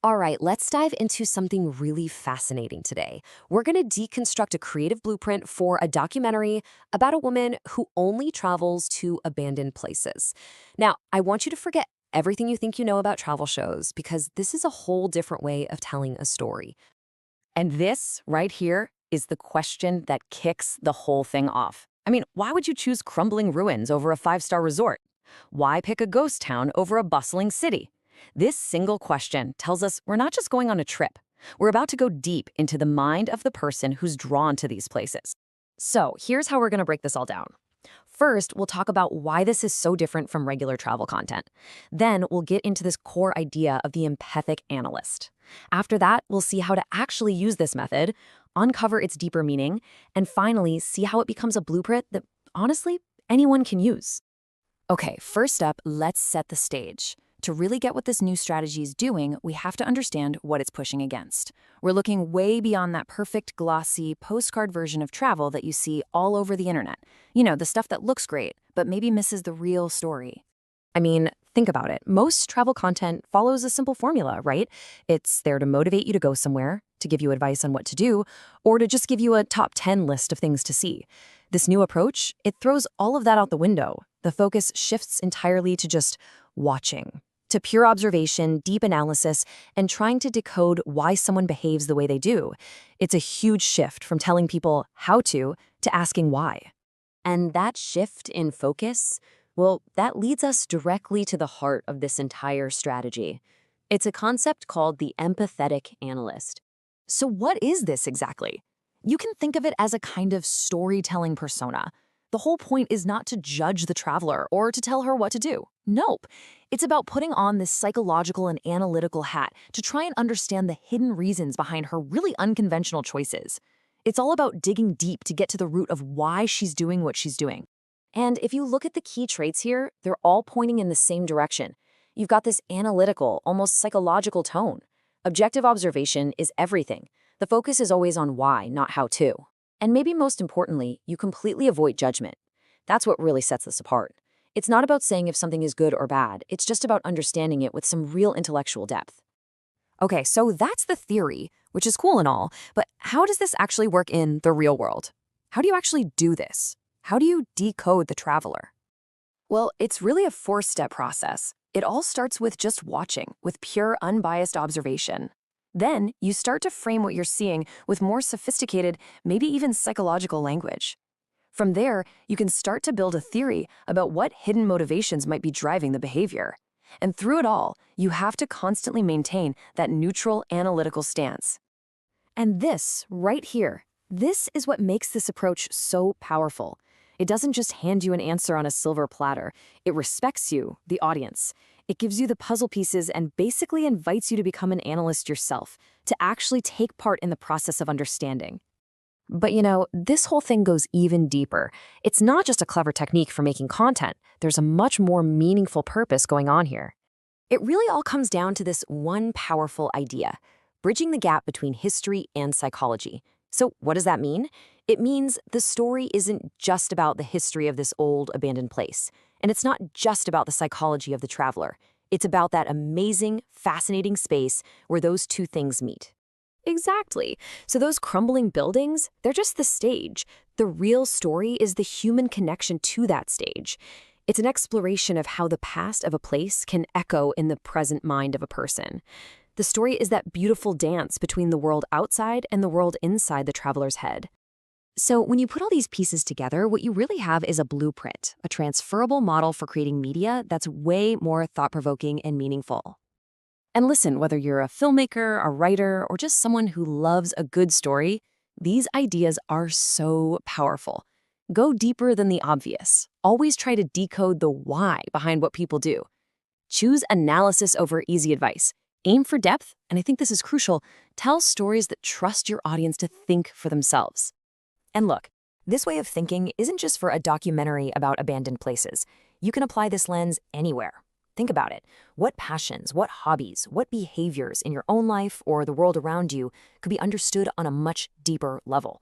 All right, let's dive into something really fascinating today. We're going to deconstruct a creative blueprint for a documentary about a woman who only travels to abandoned places. Now, I want you to forget everything you think you know about travel shows because this is a whole different way of telling a story. And this right here is the question that kicks the whole thing off. I mean, why would you choose crumbling ruins over a five-star resort? Why pick a ghost town over a bustling city? This single question tells us we're not just going on a trip. We're about to go deep into the mind of the person who's drawn to these places. So, here's how we're going to break this all down. First, we'll talk about why this is so different from regular travel content. Then, we'll get into this core idea of the empathic analyst. After that, we'll see how to actually use this method, uncover its deeper meaning, and finally, see how it becomes a blueprint that, honestly, anyone can use. Okay, first up, let's set the stage. To really get what this new strategy is doing, we have to understand what it's pushing against. We're looking way beyond that perfect, glossy, postcard version of travel that you see all over the internet. You know, the stuff that looks great, but maybe misses the real story. I mean, think about it. Most travel content follows a simple formula, right? It's there to motivate you to go somewhere, to give you advice on what to do, or to just give you a top 10 list of things to see. This new approach, it throws all of that out the window. The focus shifts entirely to just watching, to pure observation, deep analysis, and trying to decode why someone behaves the way they do. It's a huge shift from telling people how to asking why. And that shift in focus, well, that leads us directly to the heart of this entire strategy. It's a concept called the empathetic analyst. So what is this exactly? You can think of it as a kind of storytelling persona. The whole point is not to judge the traveler or to tell her what to do. Nope. It's about putting on this psychological and analytical hat to try and understand the hidden reasons behind her really unconventional choices. It's all about digging deep to get to the root of why she's doing what she's doing. And if you look at the key traits here, they're all pointing in the same direction. You've got this analytical, almost psychological tone. Objective observation is everything. The focus is always on why, not how to. And maybe most importantly, you completely avoid judgment. That's what really sets this apart. It's not about saying if something is good or bad. It's just about understanding it with some real intellectual depth. Okay, so that's the theory, which is cool and all, but how does this actually work in the real world? How do you actually do this? How do you decode the traveler? Well, it's really a four-step process. It all starts with just watching, with pure, unbiased observation. Then, you start to frame what you're seeing with more sophisticated, maybe even psychological language. From there, you can start to build a theory about what hidden motivations might be driving the behavior. And through it all, you have to constantly maintain that neutral, analytical stance. And this, right here, this is what makes this approach so powerful. It doesn't just hand you an answer on a silver platter. It respects you, the audience. It gives you the puzzle pieces and basically invites you to become an analyst yourself, to actually take part in the process of understanding. But you know, this whole thing goes even deeper. It's not just a clever technique for making content. There's a much more meaningful purpose going on here. It really all comes down to this one powerful idea, bridging the gap between history and psychology. So what does that mean? It means the story isn't just about the history of this old abandoned place. And it's not just about the psychology of the traveler. It's about that amazing, fascinating space where those two things meet. Exactly. So those crumbling buildings, they're just the stage. The real story is the human connection to that stage. It's an exploration of how the past of a place can echo in the present mind of a person. The story is that beautiful dance between the world outside and the world inside the traveler's head. So when you put all these pieces together, what you really have is a blueprint, a transferable model for creating media that's way more thought-provoking and meaningful. And listen, whether you're a filmmaker, a writer, or just someone who loves a good story, these ideas are so powerful. Go deeper than the obvious. Always try to decode the why behind what people do. Choose analysis over easy advice. Aim for depth, and I think this is crucial, tell stories that trust your audience to think for themselves. And look, this way of thinking isn't just for a documentary about abandoned places. You can apply this lens anywhere. Think about it. What passions, what hobbies, what behaviors in your own life or the world around you could be understood on a much deeper level?